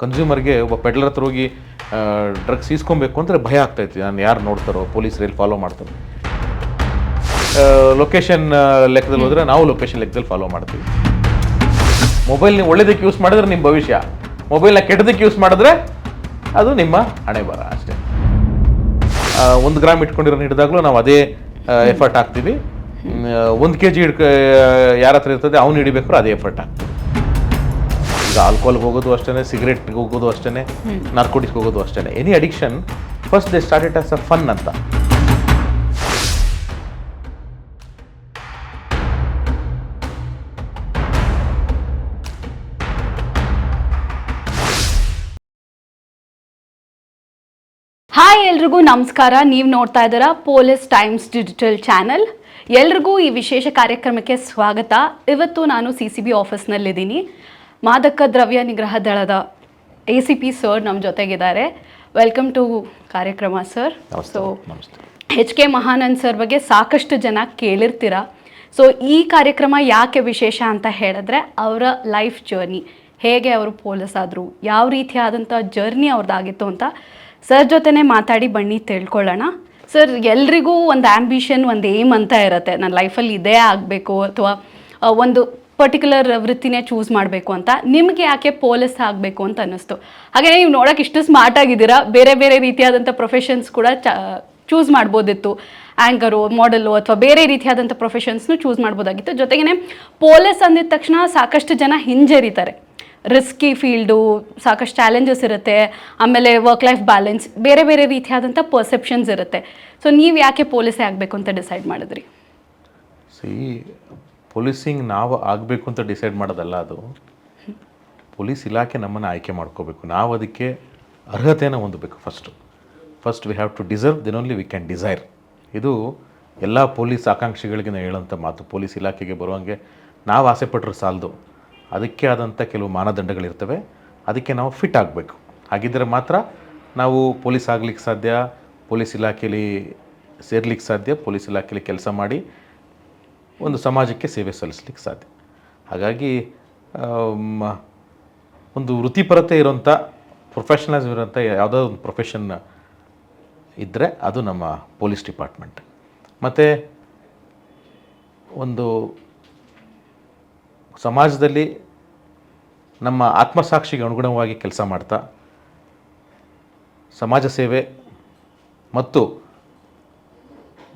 ಕನ್ಸ್ಯೂಮರ್ಗೆ ಒಬ್ಬ ಪೆಡ್ಲರ್ ಹತ್ರ ಹೋಗಿ ಡ್ರಗ್ಸ್ ಈಸ್ಕೊಬೇಕು ಅಂದರೆ ಭಯ ಆಗ್ತಾಯಿತ್ತು. ನಾನು ಯಾರು ನೋಡ್ತಾರೋ, ಪೊಲೀಸರು ಎಲ್ಲಿ ಫಾಲೋ ಮಾಡ್ತಾರೋ. ಲೊಕೇಶನ್ ಲೆಕ್ಕದಲ್ಲಿ ಹೋದರೆ ನಾವು ಲೊಕೇಶನ್ ಲೆಕ್ಕದಲ್ಲಿ ಫಾಲೋ ಮಾಡ್ತೀವಿ. ಮೊಬೈಲ್ ನೀವು ಒಳ್ಳೇದಕ್ಕೆ ಯೂಸ್ ಮಾಡಿದ್ರೆ ನಿಮ್ಮ ಭವಿಷ್ಯ, ಮೊಬೈಲ್ನ ಕೆಟ್ಟದಕ್ಕೆ ಯೂಸ್ ಮಾಡಿದ್ರೆ ಅದು ನಿಮ್ಮ ಹಣೆ ಬರ ಅಷ್ಟೇ. 1 ಗ್ರಾಮ್ ಇಟ್ಕೊಂಡಿರೋ ಹಿಡಿದಾಗಲೂ ನಾವು ಅದೇ ಎಫರ್ಟ್ ಹಾಕ್ತೀವಿ. 1 kg ಯಾರ ಹತ್ರ ಇರ್ತದೆ ಅವ್ನು ಹಿಡಿಬೇಕಾದ್ರೂ ಅದೇ ಎಫರ್ಟ್ ಹಾಕ್ತೀವಿ. ಈಗ ಆಲ್ಕೋಹಾಲ್ಗೆ ಹೋಗೋದು ಅಷ್ಟೇ, ಸಿಗರೇಟ್ಗೆ ಹೋಗೋದು ಅಷ್ಟೇ, ನಾರ್ಕೋಟಿಕ್ಸ್ಗೆ ಹೋಗೋದು ಅಷ್ಟೇ. Any addiction first they started as a fun ಅಂತ. ಹಾಯ್ ಎಲ್ರಿಗೂ ನಮಸ್ಕಾರ. ನೀವು ನೋಡ್ತಾ ಇದ್ದೀರಾ ಪೊಲೀಸ್ ಟೈಮ್ಸ್ ಡಿಜಿಟಲ್ ಚಾನಲ್. ಎಲ್ರಿಗೂ ಈ ವಿಶೇಷ ಕಾರ್ಯಕ್ರಮಕ್ಕೆ ಸ್ವಾಗತ. ಇವತ್ತು ನಾನು CCB ಆಫೀಸ್ನಲ್ಲಿದ್ದೀನಿ. ಮಾದಕ ದ್ರವ್ಯ ನಿಗ್ರಹ ದಳದ ACP ಸರ್ ನಮ್ಮ ಜೊತೆಗಿದ್ದಾರೆ. ವೆಲ್ಕಮ್ ಟು ಕಾರ್ಯಕ್ರಮ sir. So HK Mahanand sir ಬಗ್ಗೆ ಸಾಕಷ್ಟು ಜನ ಕೇಳಿರ್ತೀರ. ಸೊ ಈ ಕಾರ್ಯಕ್ರಮ ಯಾಕೆ ವಿಶೇಷ ಅಂತ ಹೇಳಿದ್ರೆ ಅವರ ಲೈಫ್ ಜರ್ನಿ, ಹೇಗೆ ಅವರು ಪೊಲೀಸ್ ಆದರು, ಯಾವ ರೀತಿಯಾದಂಥ ಜರ್ನಿ ಅವ್ರದ್ದಾಗಿತ್ತು ಅಂತ ಸರ್ ಜೊತೆನೇ ಮಾತಾಡಿ ಬನ್ನಿ ತಿಳ್ಕೊಳ್ಳೋಣ. ಸರ್, ಎಲ್ರಿಗೂ ಒಂದು ಆ್ಯಂಬಿಷನ್, ಒಂದು ಏಮ್ ಅಂತ ಇರುತ್ತೆ. ನನ್ನ ಲೈಫಲ್ಲಿ ಇದೇ ಆಗಬೇಕು ಅಥವಾ ಒಂದು ಪರ್ಟಿಕ್ಯುಲರ್ ವೃತ್ತಿನೇ ಚೂಸ್ ಮಾಡಬೇಕು ಅಂತ. ನಿಮಗೆ ಯಾಕೆ ಪೊಲೀಸ್ ಆಗಬೇಕು ಅಂತ ಅನ್ನಿಸ್ತು? ಹಾಗೆ ನೀವು ನೋಡೋಕೆ ಇಷ್ಟು ಸ್ಮಾರ್ಟ್ ಆಗಿದ್ದೀರಾ, ಬೇರೆ ಬೇರೆ ರೀತಿಯಾದಂಥ ಪ್ರೊಫೆಷನ್ಸ್ ಕೂಡ ಚೂಸ್ ಮಾಡ್ಬೋದಿತ್ತು. ಆ್ಯಂಕರು, ಮಾಡೆಲು ಅಥವಾ ಬೇರೆ ರೀತಿಯಾದಂಥ ಪ್ರೊಫೆಷನ್ಸ್ನು ಚೂಸ್ ಮಾಡ್ಬೋದಾಗಿತ್ತು. ಜೊತೆಗೇ ಪೊಲೀಸ್ ಅಂದಿದ ತಕ್ಷಣ ಸಾಕಷ್ಟು ಜನ ಹಿಂಜರಿತಾರೆ. ರಿಸ್ಕಿ ಫೀಲ್ಡು, ಸಾಕಷ್ಟು ಚಾಲೆಂಜಸ್ ಇರುತ್ತೆ, ಆಮೇಲೆ ವರ್ಕ್ ಲೈಫ್ ಬ್ಯಾಲೆನ್ಸ್, ಬೇರೆ ಬೇರೆ ರೀತಿಯಾದಂಥ ಪರ್ಸೆಪ್ಷನ್ಸ್ ಇರುತ್ತೆ. ಸೊ ನೀವು ಯಾಕೆ ಪೊಲೀಸೇ ಆಗಬೇಕು ಅಂತ ಡಿಸೈಡ್ ಮಾಡಿದ್ರಿ? ಪೊಲೀಸಿಂಗ್ ನಾವು ಆಗಬೇಕು ಅಂತ ಡಿಸೈಡ್ ಮಾಡೋದಲ್ಲ, ಅದು ಪೊಲೀಸ್ ಇಲಾಖೆ ನಮ್ಮನ್ನು ಆಯ್ಕೆ ಮಾಡ್ಕೋಬೇಕು. ನಾವು ಅದಕ್ಕೆ ಅರ್ಹತೆಯನ್ನು ಹೊಂದಬೇಕು. First we have to deserve, then only we can desire. ಇದು ಎಲ್ಲ ಪೊಲೀಸ್ ಆಕಾಂಕ್ಷಿಗಳಿಗೆ ನಾವು ಹೇಳೋಂಥ ಮಾತು. ಪೊಲೀಸ್ ಇಲಾಖೆಗೆ ಬರುವಂಗೆ ನಾವು ಆಸೆ ಪಟ್ಟರು ಸಾಲದು, ಅದಕ್ಕೆ ಆದಂಥ ಕೆಲವು ಮಾನದಂಡಗಳಿರ್ತವೆ. ಅದಕ್ಕೆ ನಾವು ಫಿಟ್ ಆಗಬೇಕು. ಹಾಗಿದ್ದರೆ ಮಾತ್ರ ನಾವು ಪೊಲೀಸ್ ಆಗಲಿಕ್ಕೆ ಸಾಧ್ಯ, ಪೊಲೀಸ್ ಇಲಾಖೆಯಲ್ಲಿ ಸೇರ್ಲಿಕ್ಕೆ ಸಾಧ್ಯ, ಪೊಲೀಸ್ ಇಲಾಖೆಯಲ್ಲಿ ಕೆಲಸ ಮಾಡಿ ಒಂದು ಸಮಾಜಕ್ಕೆ ಸೇವೆ ಸಲ್ಲಿಸಲಿಕ್ಕೆ ಸಾಧ್ಯ. ಹಾಗಾಗಿ ಒಂದು ವೃತ್ತಿಪರತೆ ಇರೋಂಥ, ಪ್ರೊಫೆಷನಲಿಸಮ್ ಇರೋಂಥ ಯಾವುದೋ ಒಂದು ಪ್ರೊಫೆಷನ್ ಇದ್ದರೆ ಅದು ನಮ್ಮ ಪೊಲೀಸ್ ಡಿಪಾರ್ಟ್ಮೆಂಟ್. ಮತ್ತು ಒಂದು ಸಮಾಜದಲ್ಲಿ ನಮ್ಮ ಆತ್ಮಸಾಕ್ಷಿಗೆ ಅನುಗುಣವಾಗಿ ಕೆಲಸ ಮಾಡ್ತಾ ಸಮಾಜ ಸೇವೆ ಮತ್ತು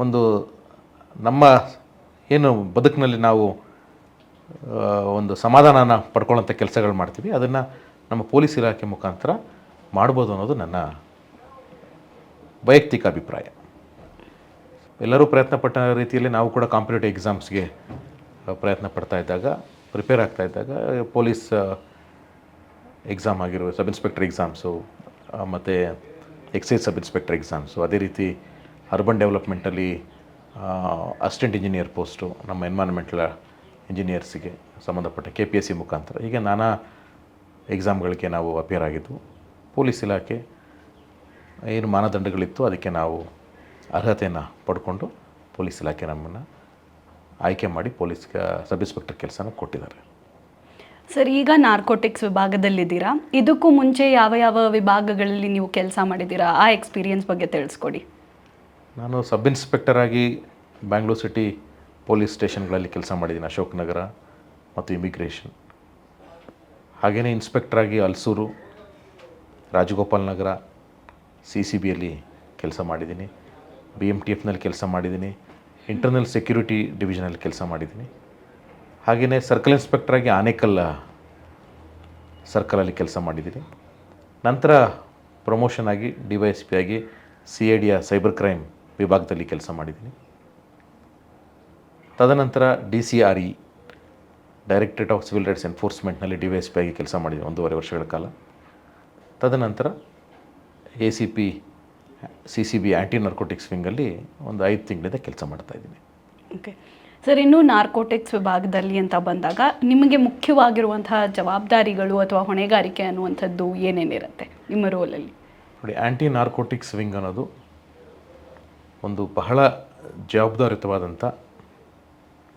ಒಂದು ನಮ್ಮ ಏನು ಬದುಕಿನಲ್ಲಿ ನಾವು ಒಂದು ಸಮಾಧಾನನ ಪಡ್ಕೊಳ್ಳೋಂಥ ಕೆಲಸಗಳು ಮಾಡ್ತೀವಿ, ಅದನ್ನು ನಮ್ಮ ಪೊಲೀಸ್ ಇಲಾಖೆ ಮುಖಾಂತರ ಮಾಡ್ಬೋದು ಅನ್ನೋದು ನನ್ನ ವೈಯಕ್ತಿಕ ಅಭಿಪ್ರಾಯ. ಎಲ್ಲರೂ ಪ್ರಯತ್ನ ಪಟ್ಟ ರೀತಿಯಲ್ಲಿ ನಾವು ಕೂಡ ಕಾಂಪಿಟೇಟಿವ್ ಎಕ್ಸಾಮ್ಸ್ಗೆ ಪ್ರಯತ್ನ ಪಡ್ತಾ ಇದ್ದಾಗ, ಪ್ರಿಪೇರ್ ಆಗ್ತಾ ಇದ್ದಾಗ, ಪೊಲೀಸ್ ಎಕ್ಸಾಮ್ ಆಗಿರೋ ಸಬ್ ಇನ್ಸ್ಪೆಕ್ಟರ್ ಎಕ್ಸಾಮ್ಸು ಮತ್ತು ಎಕ್ಸೈಸ್ ಸಬ್ ಇನ್ಸ್ಪೆಕ್ಟರ್ ಎಕ್ಸಾಮ್ಸು, ಅದೇ ರೀತಿ ಅರ್ಬನ್ ಡೆವಲಪ್ಮೆಂಟಲ್ಲಿ ಅಸಿಸ್ಟೆಂಟ್ ಇಂಜಿನಿಯರ್ ಪೋಸ್ಟು, ನಮ್ಮ ಎನ್ವೈರ್ನ್ಮೆಂಟಲ್ ಇಂಜಿನಿಯರ್ಸಿಗೆ ಸಂಬಂಧಪಟ್ಟ KPSC ಮುಖಾಂತರ, ಹೀಗೆ ನಾನಾ ಎಕ್ಸಾಮ್ಗಳಿಗೆ ನಾವು ಅಪಿಯರ್ ಆಗಿದ್ದು. ಪೊಲೀಸ್ ಇಲಾಖೆ ಏನು ಮಾನದಂಡಗಳಿತ್ತು ಅದಕ್ಕೆ ನಾವು ಅರ್ಹತೆಯನ್ನು ಪಡ್ಕೊಂಡು ಪೊಲೀಸ್ ಇಲಾಖೆ ನಮ್ಮನ್ನು ಆಯ್ಕೆ ಮಾಡಿ ಪೊಲೀಸ್ ಸಬ್ ಇನ್ಸ್ಪೆಕ್ಟರ್ ಕೆಲಸನ ಕೊಟ್ಟಿದ್ದಾರೆ. ಸರ್, ಈಗ ನಾರ್ಕೋಟಿಕ್ಸ್ ವಿಭಾಗದಲ್ಲಿದ್ದೀರಾ. ಇದಕ್ಕೂ ಮುಂಚೆ ಯಾವ ಯಾವ ವಿಭಾಗಗಳಲ್ಲಿ ನೀವು ಕೆಲಸ ಮಾಡಿದ್ದೀರಾ? ಆ ಎಕ್ಸ್ಪೀರಿಯನ್ಸ್ ಬಗ್ಗೆ ತಿಳಿಸ್ಕೊಡಿ. ನಾನು ಸಬ್ ಇನ್ಸ್ಪೆಕ್ಟರ್ ಆಗಿ ಬ್ಯಾಂಗ್ಳೂರು ಸಿಟಿ ಪೊಲೀಸ್ ಸ್ಟೇಷನ್ಗಳಲ್ಲಿ ಕೆಲಸ ಮಾಡಿದ್ದೀನಿ, ಅಶೋಕ್ ನಗರ ಮತ್ತು ಇಮಿಗ್ರೇಷನ್. ಹಾಗೆಯೇ ಇನ್ಸ್ಪೆಕ್ಟರ್ ಆಗಿ ಹಲಸೂರು, ರಾಜಗೋಪಾಲ್ ನಗರ, CCBಯಲ್ಲಿ ಕೆಲಸ ಮಾಡಿದ್ದೀನಿ, BMTFನಲ್ಲಿ ಕೆಲಸ ಮಾಡಿದ್ದೀನಿ, ಇಂಟರ್ನಲ್ ಸೆಕ್ಯೂರಿಟಿ ಡಿವಿಷನಲ್ಲಿ ಕೆಲಸ ಮಾಡಿದ್ದೀನಿ. ಹಾಗೆಯೇ ಸರ್ಕಲ್ ಇನ್ಸ್ಪೆಕ್ಟ್ರಾಗಿ ಆನೇಕಲ್ ಸರ್ಕಲಲ್ಲಿ ಕೆಲಸ ಮಾಡಿದ್ದೀನಿ. ನಂತರ ಪ್ರಮೋಷನ್ ಆಗಿ DYSP ಆಗಿ CIDಯ ಸೈಬರ್ ಕ್ರೈಮ್ ವಿಭಾಗದಲ್ಲಿ ಕೆಲಸ ಮಾಡಿದ್ದೀನಿ. ತದನಂತರ DCRE directorate of civil rights ಎನ್ಫೋರ್ಸ್ಮೆಂಟ್ನಲ್ಲಿ DYSP ಆಗಿ ಕೆಲಸ ಮಾಡಿದ್ದೀನಿ 1.5 ವರ್ಷಗಳ ಕಾಲ. ತದನಂತರ ACP CCB ಆ್ಯಂಟಿ ನಾರ್ಕೋಟಿಕ್ಸ್ ವಿಂಗಲ್ಲಿ ಒಂದು 5 ತಿಂಗಳಿಂದ ಕೆಲಸ ಮಾಡ್ತಾಯಿದ್ದೀನಿ. ಓಕೆ ಸರ್, ಇನ್ನು ನಾರ್ಕೋಟಿಕ್ಸ್ ವಿಭಾಗದಲ್ಲಿ ಅಂತ ಬಂದಾಗ ನಿಮಗೆ ಮುಖ್ಯವಾಗಿರುವಂತಹ ಜವಾಬ್ದಾರಿಗಳು ಅಥವಾ ಹೊಣೆಗಾರಿಕೆ ಅನ್ನುವಂಥದ್ದು ಏನೇನಿರುತ್ತೆ ನಿಮ್ಮ ರೋಲಲ್ಲಿ? ನೋಡಿ, ಆ್ಯಂಟಿ ನಾರ್ಕೋಟಿಕ್ಸ್ ವಿಂಗ್ ಅನ್ನೋದು ಒಂದು ಬಹಳ ಜವಾಬ್ದಾರಿಯುತವಾದಂಥ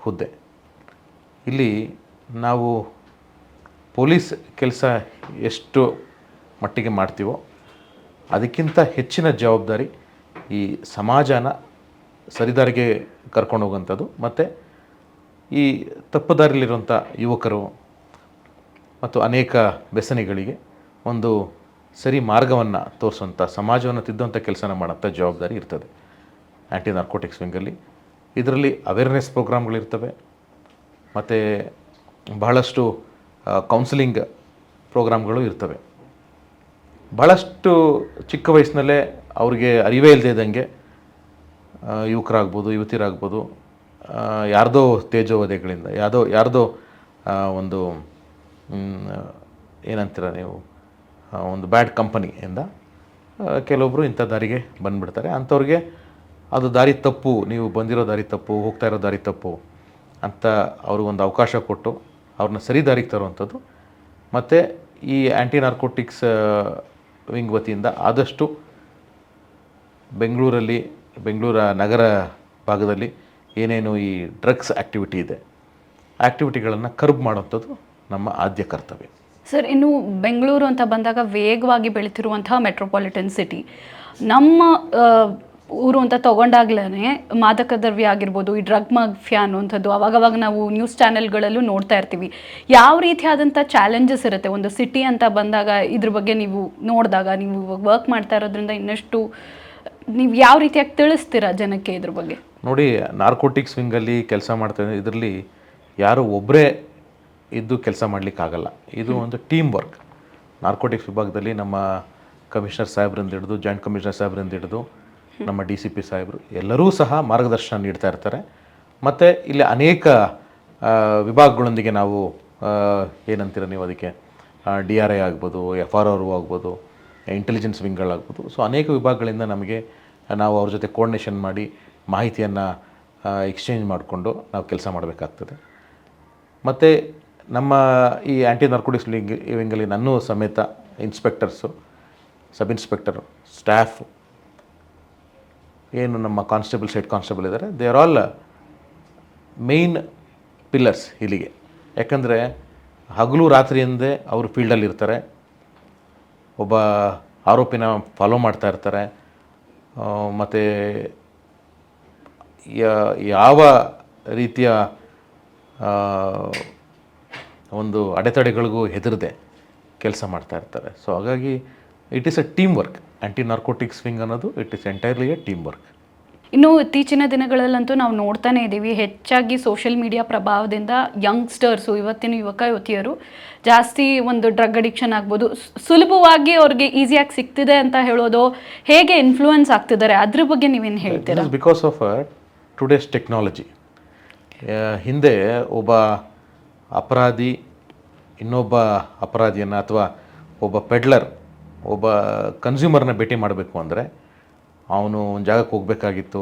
ಹುದ್ದೆ. ಇಲ್ಲಿ ನಾವು ಪೊಲೀಸ್ ಕೆಲಸ ಎಷ್ಟು ಮಟ್ಟಿಗೆ ಮಾಡ್ತೀವೋ ಅದಕ್ಕಿಂತ ಹೆಚ್ಚಿನ ಜವಾಬ್ದಾರಿ ಈ ಸಮಾಜನ ಸರಿದಾರಿಗೆ ಕರ್ಕೊಂಡು ಹೋಗುವಂಥದ್ದು ಮತ್ತು ಈ ತಪ್ಪು ದಾರಿಯಲ್ಲಿರುವಂಥ ಯುವಕರು ಮತ್ತು ಅನೇಕ ವ್ಯಸನಿಗಳಿಗೆ ಒಂದು ಸರಿ ಮಾರ್ಗವನ್ನು ತೋರಿಸುವಂಥ ಸಮಾಜವನ್ನು ತಿದ್ದುವಂಥ ಕೆಲಸನ ಮಾಡೋಂಥ ಜವಾಬ್ದಾರಿ ಇರ್ತದೆ ಆ್ಯಂಟಿ ನಾರ್ಕೋಟಿಕ್ಸ್ ವಿಂಗಲ್ಲಿ. ಇದರಲ್ಲಿ ಅವೇರ್ನೆಸ್ ಪ್ರೋಗ್ರಾಮ್ಗಳಿರ್ತವೆ ಮತ್ತು ಬಹಳಷ್ಟು ಕೌನ್ಸಿಲಿಂಗ್ ಪ್ರೋಗ್ರಾಮ್ಗಳು ಇರ್ತವೆ. ಭಾಳಷ್ಟು ಚಿಕ್ಕ ವಯಸ್ಸಿನಲ್ಲೇ ಅವ್ರಿಗೆ ಅರಿವೇ ಇಲ್ಲದೆ ಇದ್ದಂಗೆ ಯುವಕರಾಗ್ಬೋದು, ಯುವತಿಯರಾಗ್ಬೋದು, ಯಾರ್ದೋ ತೇಜೋವಧೆಗಳಿಂದ ಯಾರ್ದೋ ಒಂದು ಏನಂತೀರ ನೀವು, ಒಂದು ಬ್ಯಾಡ್ ಕಂಪನಿಯಿಂದ ಕೆಲವೊಬ್ಬರು ಇಂಥ ದಾರಿಗೆ ಬಂದುಬಿಡ್ತಾರೆ. ಅಂಥವ್ರಿಗೆ ಅದು ದಾರಿ ತಪ್ಪು, ನೀವು ಬಂದಿರೋ ದಾರಿ ತಪ್ಪು, ಹೋಗ್ತಾ ಇರೋ ದಾರಿ ತಪ್ಪು ಅಂತ ಅವ್ರಿಗೊಂದು ಅವಕಾಶ ಕೊಟ್ಟು ಅವ್ರನ್ನ ಸರಿ ದಾರಿಗೆ ತರುವಂಥದ್ದು. ಮತ್ತು ಈ ಆ್ಯಂಟಿ ನಾರ್ಕೋಟಿಕ್ಸ್ ವಿಂಗ್ ವತಿಯಿಂದ ಆದಷ್ಟು ಬೆಂಗಳೂರ ನಗರ ಭಾಗದಲ್ಲಿ ಏನೇನು ಈ ಡ್ರಗ್ಸ್ ಆ್ಯಕ್ಟಿವಿಟಿ ಇದೆ, ಆ್ಯಕ್ಟಿವಿಟಿಗಳನ್ನು ಕರ್ಬ್ ಮಾಡೋವಂಥದ್ದು ನಮ್ಮ ಆದ್ಯ ಕರ್ತವ್ಯ. ಸರ್, ಇನ್ನು ಬೆಂಗಳೂರು ಅಂತ ಬಂದಾಗ ವೇಗವಾಗಿ ಬೆಳೀತಿರುವಂತಹ ಮೆಟ್ರೋಪಾಲಿಟನ್ ಸಿಟಿ, ನಮ್ಮ ಊರು ಅಂತ ತೊಗೊಂಡಾಗ್ಲೇ ಮಾದಕ ದ್ರವ್ಯ ಆಗಿರ್ಬೋದು, ಈ ಡ್ರಗ್ ಮಾಫಿಯಾ ಅನ್ನುವಂಥದ್ದು ಅವಾಗವಾಗ ನಾವು ನ್ಯೂಸ್ ಚಾನೆಲ್ಗಳಲ್ಲೂ ನೋಡ್ತಾ ಇರ್ತೀವಿ. ಯಾವ ರೀತಿಯಾದಂಥ ಚಾಲೆಂಜಸ್ ಇರುತ್ತೆ ಒಂದು ಸಿಟಿ ಅಂತ ಬಂದಾಗ? ಇದ್ರ ಬಗ್ಗೆ ನೀವು ನೋಡಿದಾಗ, ನೀವು ವರ್ಕ್ ಮಾಡ್ತಾ ಇರೋದ್ರಿಂದ ಇನ್ನಷ್ಟು ನೀವು ಯಾವ ರೀತಿಯಾಗಿ ತಿಳಿಸ್ತೀರಾ ಜನಕ್ಕೆ ಇದ್ರ ಬಗ್ಗೆ? ನೋಡಿ, ನಾರ್ಕೋಟಿಕ್ಸ್ ವಿಂಗಲ್ಲಿ ಕೆಲಸ ಮಾಡ್ತಾ ಇದ್ದಾರೆ, ಇದರಲ್ಲಿ ಯಾರು ಒಬ್ಬರೇ ಇದ್ದು ಕೆಲಸ ಮಾಡಲಿಕ್ಕಾಗಲ್ಲ. ಇದು ಒಂದು ಟೀಮ್ ವರ್ಕ್. ನಾರ್ಕೋಟಿಕ್ಸ್ ವಿಭಾಗದಲ್ಲಿ ನಮ್ಮ ಕಮಿಷನರ್ ಸಾಹೇಬ್ರಿಂದ ಹಿಡಿದು, ಜಾಯಿಂಟ್ ಕಮಿಷನರ್ ಸಾಹೇಬ್ರಿಂದ ಹಿಡಿದು, ನಮ್ಮ DCP ಸಾಹೇಬರು ಎಲ್ಲರೂ ಸಹ ಮಾರ್ಗದರ್ಶನ ನೀಡ್ತಾ ಇರ್ತಾರೆ. ಮತ್ತು ಇಲ್ಲಿ ಅನೇಕ ವಿಭಾಗಗಳೊಂದಿಗೆ ನಾವು ಏನಂತೀರ ನೀವು ಅದಕ್ಕೆ, DRI ಆಗ್ಬೋದು, FRO ಆಗ್ಬೋದು, ಇಂಟೆಲಿಜೆನ್ಸ್ ವಿಂಗ್ಗಳಾಗ್ಬೋದು. ಸೊ ಅನೇಕ ವಿಭಾಗಗಳಿಂದ ನಾವು ಅವ್ರ ಜೊತೆ ಕೋರ್ಡಿನೇಷನ್ ಮಾಡಿ ಮಾಹಿತಿಯನ್ನು ಎಕ್ಸ್ಚೇಂಜ್ ಮಾಡಿಕೊಂಡು ನಾವು ಕೆಲಸ ಮಾಡಬೇಕಾಗ್ತದೆ. ಮತ್ತು ನಮ್ಮ ಈ ಆ್ಯಂಟಿ ನಾರ್ಕೋಟಿಕ್ಸ್ ವಿಂಗಲ್ಲಿ ನನ್ನೂ ಸಮೇತ ಇನ್ಸ್ಪೆಕ್ಟರ್ಸು, ಸಬ್ ಇನ್ಸ್ಪೆಕ್ಟರು, ಸ್ಟಾಫ್, ಏನು ನಮ್ಮ ಕಾನ್ಸ್ಟೇಬಲ್ಸ್, ಹೆಡ್ ಕಾನ್ಸ್ಟೇಬಲ್ ಇದ್ದಾರೆ, they are all main pillars ಇಲ್ಲಿಗೆ. ಯಾಕಂದರೆ ಹಗಲು ರಾತ್ರಿ ಎಂದೇ ಅವರು ಫೀಲ್ಡಲ್ಲಿ ಇರ್ತಾರೆ, ಒಬ್ಬ ಆರೋಪಿನ ಫಾಲೋ ಮಾಡ್ತಾ ಇರ್ತಾರೆ. ಮತ್ತು ಯಾವ ರೀತಿಯ ಒಂದು ಅಡೆತಡೆಗಳಿಗೂ ಹೆದರದೆ ಕೆಲಸ ಮಾಡ್ತಾ ಇರ್ತಾರೆ. ಸೊ ಹಾಗಾಗಿ it is a team work. Anti narcotics wing ಅನ್ನೋದು it is entirely a team work. ಇನ್ನು ಇತ್ತೀಚಿನ ದಿನಗಳಲ್ಲಂತೂ ನಾವು ನೋಡ್ತಾನೆ ಇದ್ದೀವಿ, ಹೆಚ್ಚಾಗಿ ಸೋಷಿಯಲ್ ಮೀಡಿಯಾ ಪ್ರಭಾವದಿಂದ ಯಂಗ್ಸ್ಟರ್ಸು, ಇವತ್ತಿನ ಯುವತಿಯರು ಜಾಸ್ತಿ ಒಂದು ಡ್ರಗ್ ಅಡಿಕ್ಷನ್ ಆಗ್ಬೋದು, ಸುಲಭವಾಗಿ ಅವ್ರಿಗೆ ಈಸಿಯಾಗಿ ಸಿಗ್ತಿದೆ ಅಂತ ಹೇಳೋದು, ಹೇಗೆ ಇನ್ಫ್ಲೂಯೆನ್ಸ್ ಆಗ್ತಿದ್ದಾರೆ, ಅದ್ರ ಬಗ್ಗೆ ನೀವೇನು ಹೇಳ್ತೀರಾ? Because of today's technology. ಹಿಂದೆ ಒಬ್ಬ ಅಪರಾಧಿ ಇನ್ನೊಬ್ಬ ಅಪರಾಧಿಯನ್ನು ಅಥವಾ ಒಬ್ಬ ಪೆಡ್ಲರ್ ಒಬ್ಬ ಕನ್ಸ್ಯೂಮರ್ನ ಭೇಟಿ ಮಾಡಬೇಕು ಅಂದರೆ ಅವನು ಒಂದು ಜಾಗಕ್ಕೆ ಹೋಗಬೇಕಾಗಿತ್ತು,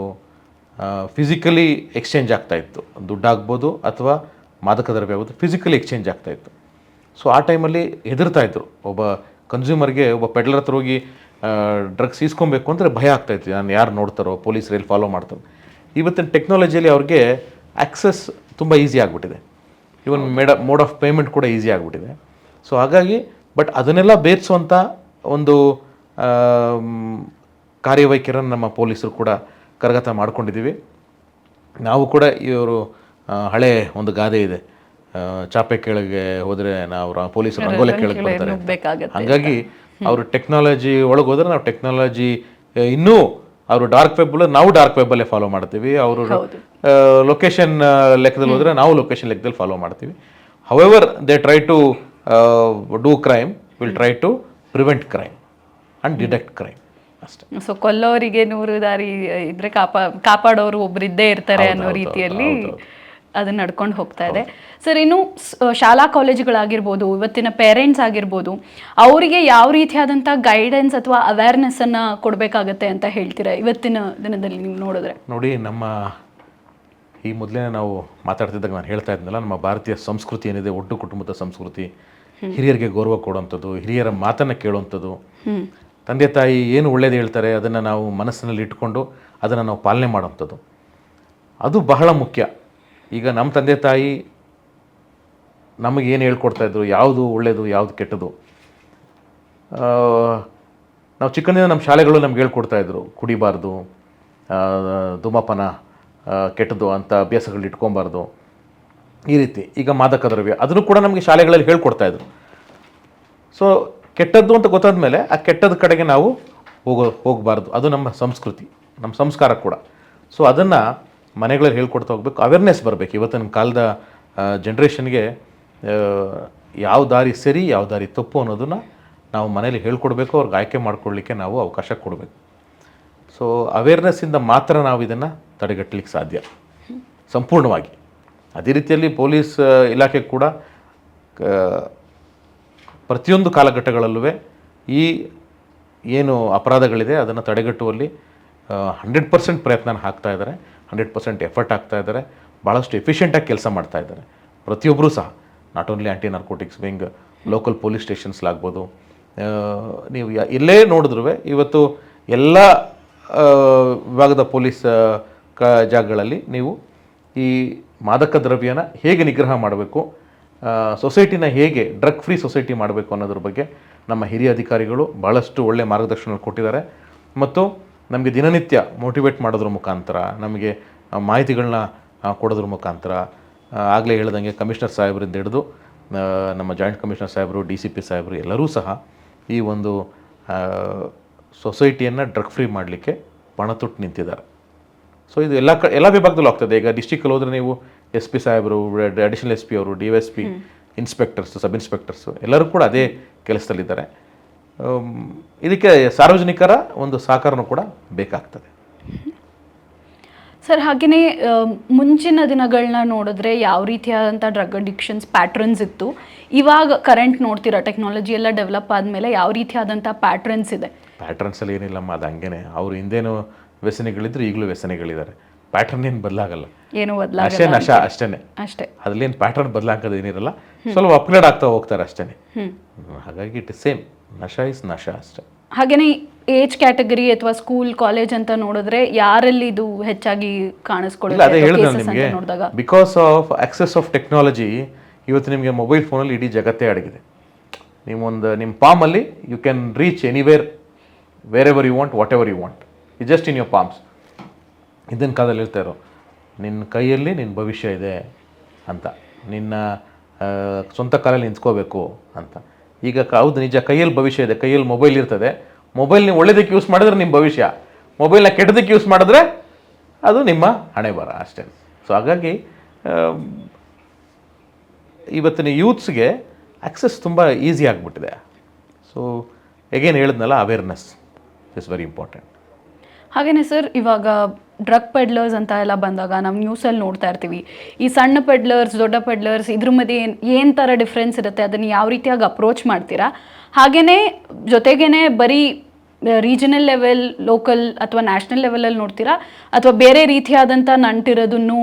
ಫಿಸಿಕಲಿ ಎಕ್ಸ್ಚೇಂಜ್ ಆಗ್ತಾಯಿತ್ತು, ದುಡ್ಡಾಗ್ಬೋದು ಅಥವಾ ಮಾದಕ ದ್ರವ್ಯ ಆಗ್ಬೋದು, ಫಿಸಿಕಲಿ ಎಕ್ಸ್ಚೇಂಜ್ ಆಗ್ತಾಯಿತ್ತು. ಸೊ ಆ ಟೈಮಲ್ಲಿ ಹೆದರ್ತಾಯಿದ್ರು. ಒಬ್ಬ ಕನ್ಸ್ಯೂಮರ್ಗೆ ಒಬ್ಬ ಪೆಡ್ಲರ್ ಹತ್ರ ಹೋಗಿ ಡ್ರಗ್ಸ್ ಈಸ್ಕೊಬೇಕು ಅಂದರೆ ಭಯ ಆಗ್ತಾಯಿತ್ತು, ನಾನು ಯಾರು ನೋಡ್ತಾರೋ, ಪೊಲೀಸರು ಎಲ್ಲಿ ಫಾಲೋ ಮಾಡ್ತಾರೋ. ಇವತ್ತಿನ ಟೆಕ್ನಾಲಜಿಯಲ್ಲಿ ಅವ್ರಿಗೆ ಆ್ಯಕ್ಸೆಸ್ ತುಂಬ ಈಸಿ ಆಗಿಬಿಟ್ಟಿದೆ, ಇವನ್ ಮೋಡ್ ಆಫ್ ಪೇಮೆಂಟ್ ಕೂಡ ಈಸಿ ಆಗಿಬಿಟ್ಟಿದೆ. ಸೊ ಹಾಗಾಗಿ ಬಟ್ ಅದನ್ನೆಲ್ಲ ಬೇರಿಸುವಂಥ ಒಂದು ಕಾರ್ಯವೈಖರಿಯನ್ನು ನಮ್ಮ ಪೊಲೀಸರು ಕೂಡ ಕರಗತ ಮಾಡ್ಕೊಂಡಿದ್ದೀವಿ. ನಾವು ಕೂಡ ಇವರು ಹಳೆ ಒಂದು ಗಾದೆ ಇದೆ, ಚಾಪೆ ಕೆಳಗೆ ಹೋದರೆ ನಾವು ಪೊಲೀಸರು ರಂಗೋಲೆ ಕೆಳಗೆ ಬರ್ತಾರೆ. ಹಾಗಾಗಿ ಅವರು ಟೆಕ್ನಾಲಜಿ ಒಳಗೆ ಹೋದರೆ ನಾವು ಟೆಕ್ನಾಲಜಿ ಇನ್ನೂ ಅವರು ಡಾರ್ಕ್ ವೆಬ್ಬಲ್ಲಿ ನಾವು ಡಾರ್ಕ್ ವೆಬ್ಬಲ್ಲೇ ಫಾಲೋ ಮಾಡ್ತೀವಿ. ಅವರು ಲೊಕೇಶನ್ ಲೆಕ್ಕದಲ್ಲಿ ಹೋದರೆ ನಾವು ಲೊಕೇಶನ್ ಲೆಕ್ಕದಲ್ಲಿ ಫಾಲೋ ಮಾಡ್ತೀವಿ. However they try to do crime, will try to prevent crime and detect crime ಅಷ್ಟೇ. ಸೊ ಕೊಲ್ಲೋರಿಗೆ 100 ದಾರಿ ಇದ್ರೆ ಕಾಪಾಡೋರು ಒಬ್ರು ಇದ್ದೇ ಇರ್ತಾರೆ ಅನ್ನೋ ರೀತಿಯಲ್ಲಿ ಅದು ನಡ್ಕೊಂಡು ಹೋಗ್ತಾ ಇದೆ. ಸರ್, ಇನ್ನು ಶಾಲಾ ಕಾಲೇಜುಗಳಾಗಿರ್ಬೋದು, ಇವತ್ತಿನ ಪೇರೆಂಟ್ಸ್ ಆಗಿರ್ಬೋದು, ಅವರಿಗೆ ಯಾವ ರೀತಿಯಾದಂಥ ಗೈಡೆನ್ಸ್ ಅಥವಾ ಅವೇರ್ನೆಸ್ಸನ್ನು ಕೊಡಬೇಕಾಗತ್ತೆ ಅಂತ ಹೇಳ್ತೀರಾ ಇವತ್ತಿನ ದಿನದಲ್ಲಿ ನೀವು ನೋಡಿದ್ರೆ? ನೋಡಿ, ನಮ್ಮ ಈ ಮೊದಲೇ ನಾವು ಮಾತಾಡ್ತಿದ್ದಾಗ ನಾನು ಹೇಳ್ತಾ ಇದ್ನಲ್ಲ, ನಮ್ಮ ಭಾರತೀಯ ಸಂಸ್ಕೃತಿ ಏನಿದೆ, ಒಟ್ಟು ಕುಟುಂಬದ ಸಂಸ್ಕೃತಿ, ಹಿರಿಯರಿಗೆ ಗೌರವ ಕೊಡುವಂಥದ್ದು, ಹಿರಿಯರ ಮಾತನ್ನು ಕೇಳುವಂಥದ್ದು, ತಂದೆ ತಾಯಿ ಏನು ಒಳ್ಳೇದು ಹೇಳ್ತಾರೆ ಅದನ್ನು ನಾವು ಮನಸ್ಸಿನಲ್ಲಿ ಇಟ್ಕೊಂಡು ಅದನ್ನು ನಾವು ಪಾಲನೆ ಮಾಡೋವಂಥದ್ದು, ಅದು ಬಹಳ ಮುಖ್ಯ. ಈಗ ನಮ್ಮ ತಂದೆ ತಾಯಿ ನಮಗೇನು ಹೇಳ್ಕೊಡ್ತಾಯಿದ್ರು, ಯಾವುದು ಒಳ್ಳೆಯದು ಯಾವುದು ಕೆಟ್ಟದು, ನಾವು ಚಿಕ್ಕಂದಿನ ನಮ್ಮ ಶಾಲೆಗಳು ನಮ್ಗೆ ಹೇಳ್ಕೊಡ್ತಾಯಿದ್ರು, ಕುಡಿಬಾರ್ದು, ಧೂಮಪಾನ ಕೆಟ್ಟದ್ದು ಅಂತ ಅಭ್ಯಾಸಗಳು ಇಟ್ಕೊಬಾರ್ದು, ಈ ರೀತಿ. ಈಗ ಮಾದಕ ದ್ರವ್ಯ ಅದನ್ನು ಕೂಡ ನಮಗೆ ಶಾಲೆಗಳಲ್ಲಿ ಹೇಳ್ಕೊಡ್ತಾಯಿದ್ರು. ಸೊ ಕೆಟ್ಟದ್ದು ಅಂತ ಗೊತ್ತಾದ ಮೇಲೆ ಆ ಕೆಟ್ಟದ ಕಡೆಗೆ ನಾವು ಹೋಗಬಾರ್ದು, ಅದು ನಮ್ಮ ಸಂಸ್ಕೃತಿ, ನಮ್ಮ ಸಂಸ್ಕಾರ ಕೂಡ. ಸೊ ಅದನ್ನು ಮನೆಗಳಲ್ಲಿ ಹೇಳ್ಕೊಡ್ತಾ ಹೋಗ್ಬೇಕು, ಅವೇರ್ನೆಸ್ ಬರಬೇಕು. ಇವತ್ತಿನ ಕಾಲದ ಜನ್ರೇಷನ್ಗೆ ಯಾವ ದಾರಿ ಸರಿ, ಯಾವ ದಾರಿ ತಪ್ಪು ಅನ್ನೋದನ್ನು ನಾವು ಮನೇಲಿ ಹೇಳ್ಕೊಡ್ಬೇಕು, ಅವ್ರಿಗೆ ಆಯ್ಕೆ ಮಾಡ್ಕೊಳ್ಳಿಕ್ಕೆ ನಾವು ಅವಕಾಶ ಕೊಡಬೇಕು. ಸೊ ಅವೇರ್ನೆಸ್ಸಿಂದ ಮಾತ್ರ ನಾವು ಇದನ್ನು ತಡೆಗಟ್ಟಲಿಕ್ಕೆ ಸಾಧ್ಯ ಸಂಪೂರ್ಣವಾಗಿ. ಅದೇ ರೀತಿಯಲ್ಲಿ ಪೊಲೀಸ್ ಇಲಾಖೆ ಕೂಡ ಪ್ರತಿಯೊಂದು ಕಾಲಘಟ್ಟಗಳಲ್ಲೂ ಈ ಏನು ಅಪರಾಧಗಳಿದೆ ಅದನ್ನು ತಡೆಗಟ್ಟುವಲ್ಲಿ 100% ಪ್ರಯತ್ನ ಹಾಕ್ತಾ ಇದ್ದಾರೆ, 100% ಎಫರ್ಟ್ ಹಾಕ್ತಾ ಇದ್ದಾರೆ, ಭಾಳಷ್ಟು ಎಫಿಷಿಯೆಂಟಾಗಿ ಕೆಲಸ ಮಾಡ್ತಾ ಇದ್ದಾರೆ ಪ್ರತಿಯೊಬ್ಬರೂ ಸಹ. Not only anti narcotics wing, local police ಸ್ಟೇಷನ್ಸ್ಲಾಗ್ಬೋದು, ನೀವು ಎಲ್ಲೇ ನೋಡಿದ್ರೂ ಇವತ್ತು ಎಲ್ಲ ವಿಭಾಗದ ಪೊಲೀಸ್ ಜಾಗಗಳಲ್ಲಿ ನೀವು ಈ ಮಾದಕ ದ್ರವ್ಯನ ಹೇಗೆ ನಿಗ್ರಹ ಮಾಡಬೇಕು, ಸೊಸೈಟಿನ ಹೇಗೆ ಡ್ರಗ್ ಫ್ರೀ ಸೊಸೈಟಿ ಮಾಡಬೇಕು ಅನ್ನೋದ್ರ ಬಗ್ಗೆ ನಮ್ಮ ಹಿರಿಯ ಅಧಿಕಾರಿಗಳು ಭಾಳಷ್ಟು ಒಳ್ಳೆಯ ಮಾರ್ಗದರ್ಶನ ಕೊಟ್ಟಿದ್ದಾರೆ. ಮತ್ತು ನಮಗೆ ದಿನನಿತ್ಯ ಮೋಟಿವೇಟ್ ಮಾಡೋದ್ರ ಮುಖಾಂತರ, ನಮಗೆ ಮಾಹಿತಿಗಳನ್ನ ಕೊಡೋದ್ರ ಮುಖಾಂತರ, ಆಗಲೇ ಹೇಳ್ದಂಗೆ ಕಮಿಷನರ್ ಸಾಹೇಬರಿಂದ ಹಿಡಿದು ನಮ್ಮ ಜಾಯಿಂಟ್ ಕಮಿಷನರ್ ಸಾಹೇಬರು, DCP ಸಾಹೇಬರು ಎಲ್ಲರೂ ಸಹ ಈ ಒಂದು ಸೊಸೈಟಿಯನ್ನು ಡ್ರಗ್ ಫ್ರೀ ಮಾಡಲಿಕ್ಕೆ ಪಣತೊಟ್ಟು ನಿಂತಿದ್ದಾರೆ. ಸೊ ಇದು ಎಲ್ಲ ವಿಭಾಗದಲ್ಲೂ ಆಗ್ತದೆ. ಈಗ ಡಿಸ್ಟಿಕಲ್ಲಿ ಹೋದರೆ ನೀವು SP ಸಾಹೇಬರು, ಅಡಿಷನಲ್ SP ಅವರು, DSP, ಇನ್ಸ್ಪೆಕ್ಟರ್ಸು, ಸಬ್ ಇನ್ಸ್ಪೆಕ್ಟರ್ಸು ಎಲ್ಲರೂ ಕೂಡ ಅದೇ ಕೆಲಸದಲ್ಲಿದ್ದಾರೆ. ಇದಕ್ಕೆ ಸಾರ್ವಜನಿಕರ ಒಂದು ಸಹಕಾರನೂ ಕೂಡ ಬೇಕಾಗ್ತದೆ. ಸರ್, ಹಾಗೆಯೇ ಮುಂಚಿನ ದಿನಗಳನ್ನ ನೋಡಿದ್ರೆ ಯಾವ ರೀತಿಯಾದಂಥ ಡ್ರಗ್ ಅಡಿಕ್ಷನ್ಸ್ ಪ್ಯಾಟ್ರನ್ಸ್ ಇತ್ತು, ಇವಾಗ ಕರೆಂಟ್ ನೋಡ್ತೀರಾ ಟೆಕ್ನಾಲಜಿ ಎಲ್ಲ ಡೆವಲಪ್ ಆದಮೇಲೆ ಯಾವ ರೀತಿಯಾದಂಥ ಪ್ಯಾಟ್ರನ್ಸ್ ಇದೆ? ಪ್ಯಾಟ್ರನ್ಸಲ್ಲಿ ಏನಿಲ್ಲಮ್ಮ, ಅದು ಹಂಗೇನೆ. ಅವರು ಹಿಂದೇನು ವ್ಯಸನಿಗಳಿದ್ರು ಈಗಲೂ ವ್ಯಸನಿಗಳಿದ್ದಾರೆ. ಪ್ಯಾಟ್ರನ್ ಏನು ಬದಲಾಗಲ್ಲ, ಏನು ಅಷ್ಟೇ ನಶಾ ಅಷ್ಟೇ. ಅದ್ರಲ್ಲೇನು ಪ್ಯಾಟ್ರನ್ ಬದಲಾಗೋದು ಏನಿರಲ್ಲ, ಸ್ವಲ್ಪ ಅಪ್ಗ್ರೇಡ್ ಆಗ್ತಾ ಹೋಗ್ತಾರೆ ಅಷ್ಟೇ. ಹಾಗಾಗಿ ಇಟ್ ಇಸ್ ಸೇಮ್, ನಶಾ ಇಸ್ ನಶಾ ಅಷ್ಟೇ. ಹಾಗೆಯೇ ಏಜ್ ಕ್ಯಾಟಗರಿ ಅಥವಾ ಸ್ಕೂಲ್ ಕಾಲೇಜ್ ಅಂತ ನೋಡಿದ್ರೆ ಯಾರಲ್ಲಿ ಇದು ಹೆಚ್ಚಾಗಿ ಕಾಣಿಸ್ಕೊಳ್ಳುತ್ತೆ? ಅದೇ ಹೇಳಿದ್ರೆ ನಿಮಗೆ, because of access of technology ಇವತ್ತು ನಿಮಗೆ ಮೊಬೈಲ್ ಫೋನಲ್ಲಿ ಇಡೀ ಜಗತ್ತೇ ಅಡಗಿದೆ. ನಿಮ್ಮ ಪಾಮಲ್ಲಿ you can reach anywhere, wherever you want, whatever you want, it just in your palms. ಇದನ್ನ ಕಾಲದಲ್ಲಿ ಹೇಳ್ತಾ ಇರೋ, ನಿನ್ನ ಕೈಯಲ್ಲಿ ನಿನ್ನ ಭವಿಷ್ಯ ಇದೆ ಅಂತ, ನಿನ್ನ ಸ್ವಂತ ಕಾಲಲ್ಲಿ ನಿಂತ್ಕೋಬೇಕು ಅಂತ. ಈಗ ಹೌದು, ನಿಜ, ಕೈಯಲ್ಲಿ ಭವಿಷ್ಯ ಇದೆ, ಕೈಯಲ್ಲಿ ಮೊಬೈಲ್ ಇರ್ತದೆ. ಮೊಬೈಲ್ ನೀವು ಒಳ್ಳೇದಕ್ಕೆ ಯೂಸ್ ಮಾಡಿದ್ರೆ ನಿಮ್ಮ ಭವಿಷ್ಯ, ಮೊಬೈಲ್ನ ಕೆಟ್ಟದಕ್ಕೆ ಯೂಸ್ ಮಾಡಿದ್ರೆ ಅದು ನಿಮ್ಮ ಹಣೆ ಬರ ಅಷ್ಟೇ. ಸೊ ಹಾಗಾಗಿ ಇವತ್ತಿನ ಯೂತ್ಸ್ಗೆ ಆಕ್ಸೆಸ್ ತುಂಬ ಈಸಿ ಆಗಿಬಿಟ್ಟಿದೆ. ಸೊ ಎಗೇನ್ ಹೇಳಿದ್ನಲ್ಲ, ಅವೇರ್ನೆಸ್ ಇಸ್ ವೆರಿ ಇಂಪಾರ್ಟೆಂಟ್. ಹಾಗೆಯೇ ಸರ್, ಇವಾಗ ಡ್ರಗ್ ಪೆಡ್ಲರ್ಸ್ ಅಂತ ಎಲ್ಲ ಬಂದಾಗ ನಾವು ನ್ಯೂಸಲ್ಲಿ ನೋಡ್ತಾ ಇರ್ತೀವಿ, ಈ ಸಣ್ಣ ಪೆಡ್ಲರ್ಸ್, ದೊಡ್ಡ ಪೆಡ್ಲರ್ಸ್, ಇದ್ರ ಮಧ್ಯೆ ಏನು ಥರ ಡಿಫ್ರೆನ್ಸ್ ಇರುತ್ತೆ, ಅದನ್ನು ಯಾವ ರೀತಿಯಾಗಿ ಅಪ್ರೋಚ್ ಮಾಡ್ತೀರಾ? ಹಾಗೆಯೇ ಜೊತೆಗೇ ಬರೀ ರೀಜನಲ್ ಲೆವೆಲ್, ಲೋಕಲ್ ಅಥವಾ ನ್ಯಾಷನಲ್ ಲೆವೆಲಲ್ಲಿ ನೋಡ್ತೀರಾ, ಅಥವಾ ಬೇರೆ ರೀತಿಯಾದಂಥ ನಂಟಿರೋದನ್ನು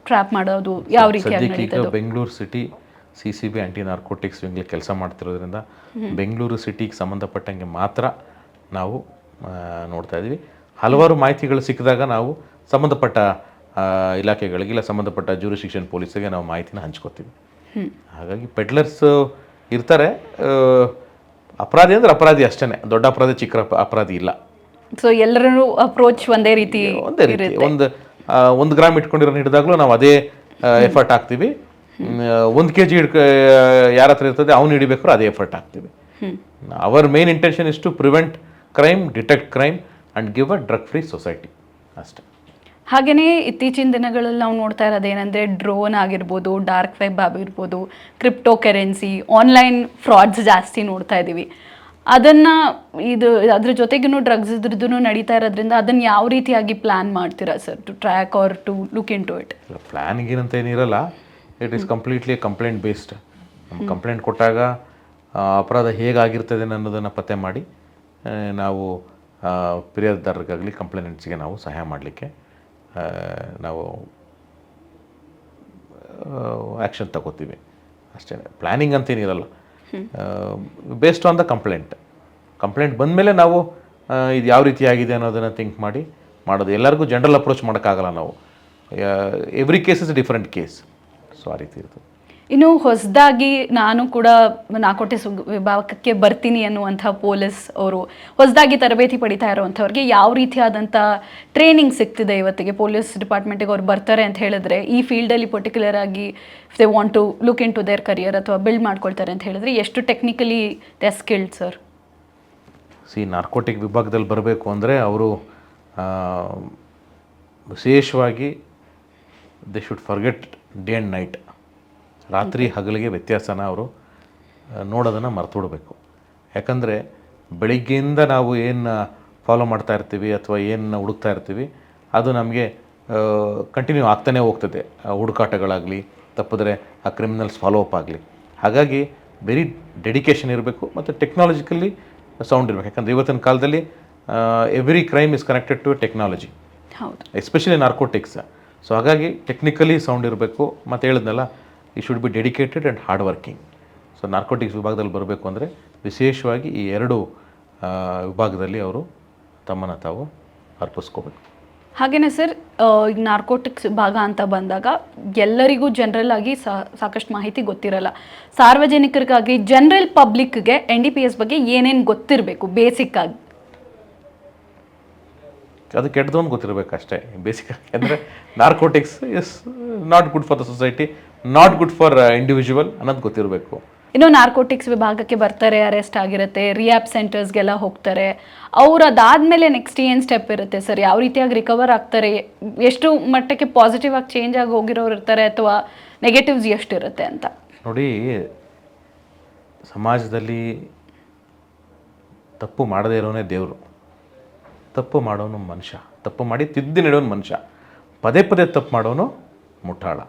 ಟ್ರ್ಯಾಪ್ ಮಾಡೋದು ಯಾವ ರೀತಿಯಾಗಿ ನಡೀತದೆ? ಬೆಂಗಳೂರು ಸಿಟಿ CCB ಆ್ಯಂಟಿ ನಾರ್ಕೋಟಿಕ್ಸ್ ವಿಂಗ್ಲಿ ಕೆಲಸ ಮಾಡ್ತಿರೋದ್ರಿಂದ ಬೆಂಗಳೂರು ಸಿಟಿಗೆ ಸಂಬಂಧಪಟ್ಟಂಗೆ ಮಾತ್ರ ನಾವು ನೋಡ್ತಾ ಇದ್ದೀವಿ. ಹಲವಾರು ಮಾಹಿತಿಗಳು ಸಿಕ್ಕಿದಾಗ ನಾವು ಸಂಬಂಧಪಟ್ಟ ಇಲಾಖೆಗಳಿಗೆ, ಇಲ್ಲ ಸಂಬಂಧಪಟ್ಟ ಜ್ಯೂರಿಸ್ಡಿಕ್ಷನ್ ಪೊಲೀಸಿಗೆ ನಾವು ಮಾಹಿತಿನ ಹಂಚ್ಕೋತೀವಿ. ಹಾಗಾಗಿ ಪೆಡ್ಲರ್ಸ್ ಇರ್ತಾರೆ. ಅಪರಾಧಿ ಅಂದರೆ ಅಪರಾಧಿ ಅಷ್ಟೇ, ದೊಡ್ಡ ಅಪರಾಧಿ, ಚಿಕ್ಕ ಅಪರಾಧಿ ಇಲ್ಲ. ಸೊ ಎಲ್ಲರೂ ಅಪ್ರೋಚ್ ಒಂದೇ ರೀತಿ. ಒಂದು ಗ್ರಾಮ್ ಇಟ್ಕೊಂಡಿರೋ ಹಿಡಿದಾಗಲೂ ನಾವು ಅದೇ ಎಫರ್ಟ್ ಹಾಕ್ತೀವಿ. 1 kg ಯಾರ ಹತ್ರ ಇರ್ತದೆ ಅವ್ನು ಹಿಡಿಬೇಕಾದ್ರೆ ಅದೇ ಎಫರ್ಟ್ ಹಾಕ್ತೀವಿ. Our main intention is to prevent crime, detect crime and give a drug free society ಅಷ್ಟೇ. ಹಾಗೆಯೇ ಇತ್ತೀಚಿನ ದಿನಗಳಲ್ಲಿ ನಾವು ನೋಡ್ತಾ ಇರೋದೇನೆಂದರೆ ಡ್ರೋನ್ ಆಗಿರ್ಬೋದು, ಡಾರ್ಕ್ ವೆಬ್ ಆಗಿರ್ಬೋದು, ಕ್ರಿಪ್ಟೋ ಕರೆನ್ಸಿ, ಆನ್ಲೈನ್ ಫ್ರಾಡ್ಸ್ ಜಾಸ್ತಿ ನೋಡ್ತಾ ಇದ್ದೀವಿ. ಅದನ್ನು ಅದ್ರ ಜೊತೆಗೂ ಡ್ರಗ್ಸ್ ಇದ್ರದ್ದು ನಡೀತಾ ಇರೋದ್ರಿಂದ ಅದನ್ನು ಯಾವ ರೀತಿಯಾಗಿ ಪ್ಲ್ಯಾನ್ ಮಾಡ್ತೀರಾ sir, to track or to look into it? ಪ್ಲ್ಯಾನಿಂಗೇನಂತ ಏನಿರಲ್ಲ, it is completely complaint based. ನಮ್ಮ ಕಂಪ್ಲೇಂಟ್ ಕೊಟ್ಟಾಗ ಅಪರಾಧ ಹೇಗಾಗಿರ್ತದೆ ಅನ್ನೋದನ್ನು ಪತ್ತೆ ಮಾಡಿ ನಾವು ಫಿರ್ಯಾದಿದಾರರಿಗಾಗಲಿ ಕಂಪ್ಲೇಂಟ್ಸ್ಗೆ ನಾವು ಸಹಾಯ ಮಾಡಲಿಕ್ಕೆ ನಾವು ಆ್ಯಕ್ಷನ್ ತಗೋತೀವಿ ಅಷ್ಟೇ. ಪ್ಲ್ಯಾನಿಂಗ್ ಅಂತೇನಿರಲ್ಲ, ಬೇಸ್ಡ್ ಆನ್ ದ ಕಂಪ್ಲೇಂಟ್ ಬಂದಮೇಲೆ ನಾವು ಇದು ಯಾವ ರೀತಿ ಆಗಿದೆ ಅನ್ನೋದನ್ನು ಥಿಂಕ್ ಮಾಡಿ ಮಾಡೋದು. ಎಲ್ಲರಿಗೂ ಜನರಲ್ ಅಪ್ರೋಚ್ ಮಾಡೋಕ್ಕಾಗಲ್ಲ ನಾವು. Every case is different case. So ಆ ರೀತಿ ಇರ್ತದೆ. ಇನ್ನು ಹೊಸದಾಗಿ ನಾನು ಕೂಡ ನಾರ್ಕೋಟಿಕ್ಸ್ ವಿಭಾಗಕ್ಕೆ ಬರ್ತೀನಿ ಅನ್ನುವಂಥ ಪೊಲೀಸ್ ಅವರು ಹೊಸದಾಗಿ ತರಬೇತಿ ಪಡಿತಾ ಇರುವಂಥವ್ರಿಗೆ ಯಾವ ರೀತಿಯಾದಂಥ ಟ್ರೈನಿಂಗ್ ಸಿಗ್ತಿದೆ ಇವತ್ತಿಗೆ ಪೊಲೀಸ್ ಡಿಪಾರ್ಟ್ಮೆಂಟಿಗೆ ಅವ್ರು ಬರ್ತಾರೆ ಅಂತ ಹೇಳಿದ್ರೆ ಈ ಫೀಲ್ಡಲ್ಲಿ ಪರ್ಟಿಕ್ಯುಲರ್ ಆಗಿ if they want to look into their career ಅಥವಾ ಬಿಲ್ಡ್ ಮಾಡ್ಕೊಳ್ತಾರೆ ಅಂತ ಹೇಳಿದ್ರೆ ಎಷ್ಟು technically they skilled sir? Narcotic ವಿಭಾಗದಲ್ಲಿ ಬರಬೇಕು ಅಂದರೆ ಅವರು ವಿಶೇಷವಾಗಿ they should forget day and night, ರಾತ್ರಿ ಹಗಲಿಗೆ ವ್ಯತ್ಯಾಸನ ಅವರು ನೋಡೋದನ್ನು ಮರ್ತುಬಿಡಬೇಕು. ಯಾಕಂದರೆ ಬೆಳಿಗ್ಗೆಯಿಂದ ನಾವು ಏನು ಫಾಲೋ ಮಾಡ್ತಾ ಇರ್ತೀವಿ ಅಥವಾ ಏನು ಹುಡುಕ್ತಾ ಇರ್ತೀವಿ ಅದು ನಮಗೆ ಕಂಟಿನ್ಯೂ ಆಗ್ತಾನೆ ಹೋಗ್ತದೆ. ಹುಡುಕಾಟಗಳಾಗಲಿ ತಪ್ಪಿದ್ರೆ ಆ ಕ್ರಿಮಿನಲ್ಸ್ ಫಾಲೋ ಅಪ್ ಆಗಲಿ. ಹಾಗಾಗಿ ವೆರಿ ಡೆಡಿಕೇಶನ್ ಇರಬೇಕು ಮತ್ತು ಟೆಕ್ನಾಲಜಿಕಲಿ ಸೌಂಡ್ ಇರಬೇಕು. ಯಾಕಂದರೆ ಇವತ್ತಿನ ಕಾಲದಲ್ಲಿ every crime is connected to technology, especially narcotics. So ಹಾಗಾಗಿ ಟೆಕ್ನಿಕಲಿ ಸೌಂಡ್ ಇರಬೇಕು. ಮತ್ತು ಹೇಳಿದ್ನಲ್ಲ, ಈ should be dedicated and hard working. So narcotics ವಿಭಾಗದಲ್ಲಿ ಬರಬೇಕು ಅಂದರೆ ವಿಶೇಷವಾಗಿ ಈ ಎರಡು ವಿಭಾಗದಲ್ಲಿ ಅವರು ತಮ್ಮನ್ನು ತಾವು ಅರ್ಪಿಸ್ಕೋಬೇಕು. ಹಾಗೆಯೇ ಸರ್, ಈಗ ನಾರ್ಕೋಟಿಕ್ಸ್ ವಿಭಾಗ ಅಂತ ಬಂದಾಗ ಎಲ್ಲರಿಗೂ ಜನರಲ್ ಆಗಿ ಸಾಕಷ್ಟು ಮಾಹಿತಿ ಗೊತ್ತಿರಲ್ಲ. ಸಾರ್ವಜನಿಕರಿಗಾಗಿ ಜನರಲ್ ಪಬ್ಲಿಕ್ಗೆ NDPS ಬಗ್ಗೆ ಏನೇನು ಗೊತ್ತಿರಬೇಕು ಬೇಸಿಕ್ ಆಗಿ? ಅದು ಕೆಟ್ಟದೊಂದು ಗೊತ್ತಿರಬೇಕು ಅಷ್ಟೇ ಬೇಸಿಕ್. ಅಂದರೆ narcotics is not good for the society, not good for individual ಅನ್ನೋದು ಗೊತ್ತಿರಬೇಕು. ಇನ್ನು ನಾರ್ಕೋಟಿಕ್ಸ್ ವಿಭಾಗಕ್ಕೆ ಬರ್ತಾರೆ, ಅರೆಸ್ಟ್ ಆಗಿರುತ್ತೆ, ರಿಯಾಬ್ ಸೆಂಟರ್ಸ್ಗೆಲ್ಲ ಹೋಗ್ತಾರೆ. ಅವ್ರು ಅದಾದಮೇಲೆ ನೆಕ್ಸ್ಟ್ ಏನು ಸ್ಟೆಪ್ ಇರುತ್ತೆ ಸರ್? ಯಾವ ರೀತಿಯಾಗಿ ರಿಕವರ್ ಆಗ್ತಾರೆ? ಎಷ್ಟು ಮಟ್ಟಕ್ಕೆ ಪಾಸಿಟಿವ್ ಆಗಿ ಚೇಂಜ್ ಆಗಿ ಹೋಗಿರೋರು ಇರ್ತಾರೆ ಅಥವಾ ನೆಗೆಟಿವ್ಸ್ ಎಷ್ಟಿರುತ್ತೆ ಅಂತ? ನೋಡಿ, ಸಮಾಜದಲ್ಲಿ ತಪ್ಪು ಮಾಡದೇ ಇರೋನೇ ದೇವರು, ತಪ್ಪು ಮಾಡೋನು ಮನುಷ್ಯ, ತಪ್ಪು ಮಾಡಿ ತಿದ್ದಿ ನಡೆಯೋನು ಮನುಷ್ಯ, ಪದೇ ಪದೇ ತಪ್ಪು ಮಾಡೋನು ಮುಠಾಳ.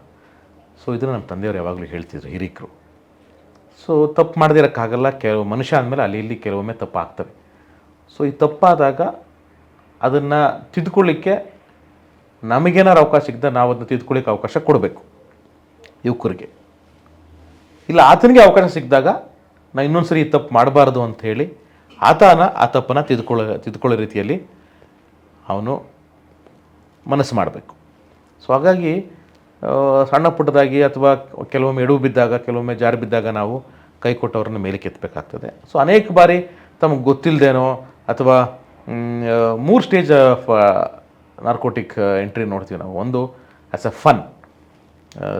ಸೊ ಇದನ್ನು ನಮ್ಮ ತಂದೆಯವರು ಯಾವಾಗಲೂ ಹೇಳ್ತಿದ್ರು, ಹಿರಿಕರು. ಸೊ ತಪ್ಪು ಮಾಡದೇ ಇರೋಕ್ಕಾಗಲ್ಲ. ಕೆಲವು ಮನುಷ್ಯ ಅಂದಮೇಲೆ ಅಲ್ಲಿ ಇಲ್ಲಿ ಕೆಲವೊಮ್ಮೆ ತಪ್ಪು ಆಗ್ತವೆ. ಸೊ ಈ ತಪ್ಪಾದಾಗ ಅದನ್ನು ತಿದ್ಕೊಳ್ಳಿಕ್ಕೆ ನಮಗೇನಾರು ಅವಕಾಶ ಸಿಗ್ದ ನಾವು ಅದನ್ನು ತಿದ್ಕೊಳ್ಳಿಕ್ಕೆ ಅವಕಾಶ ಕೊಡಬೇಕು ಯುವಕರಿಗೆ. ಇಲ್ಲ ಆತನಿಗೆ ಅವಕಾಶ ಸಿಕ್ಕಿದಾಗ ನಾನು ಇನ್ನೊಂದು ಸರಿ ಈ ತಪ್ಪು ಮಾಡಬಾರ್ದು ಅಂಥೇಳಿ ಆ ತಪ್ಪನ್ನು ತಿದ್ಕೊಳ್ಳೋ ರೀತಿಯಲ್ಲಿ ಅವನು ಮನಸ್ಸು ಮಾಡಬೇಕು. ಸೊ ಹಾಗಾಗಿ ಸಣ್ಣ ಪುಟ್ಟದಾಗಿ ಅಥವಾ ಕೆಲವೊಮ್ಮೆ ಎಡವು ಬಿದ್ದಾಗ, ಕೆಲವೊಮ್ಮೆ ಜಾರಿ ಬಿದ್ದಾಗ ನಾವು ಕೈ ಕೊಟ್ಟವ್ರನ್ನ ಮೇಲೆ ಕೆತ್ತಬೇಕಾಗ್ತದೆ. ಸೊ ಅನೇಕ ಬಾರಿ ತಮಗೆ ಗೊತ್ತಿಲ್ಲದೇನೋ ಅಥವಾ 3 ಸ್ಟೇಜ್ ಆಫ್ ನಾರ್ಕೋಟಿಕ್ ಎಂಟ್ರಿ ನೋಡ್ತೀವಿ ನಾವು. ಒಂದು ಆ್ಯಸ್ ಅ ಫನ್,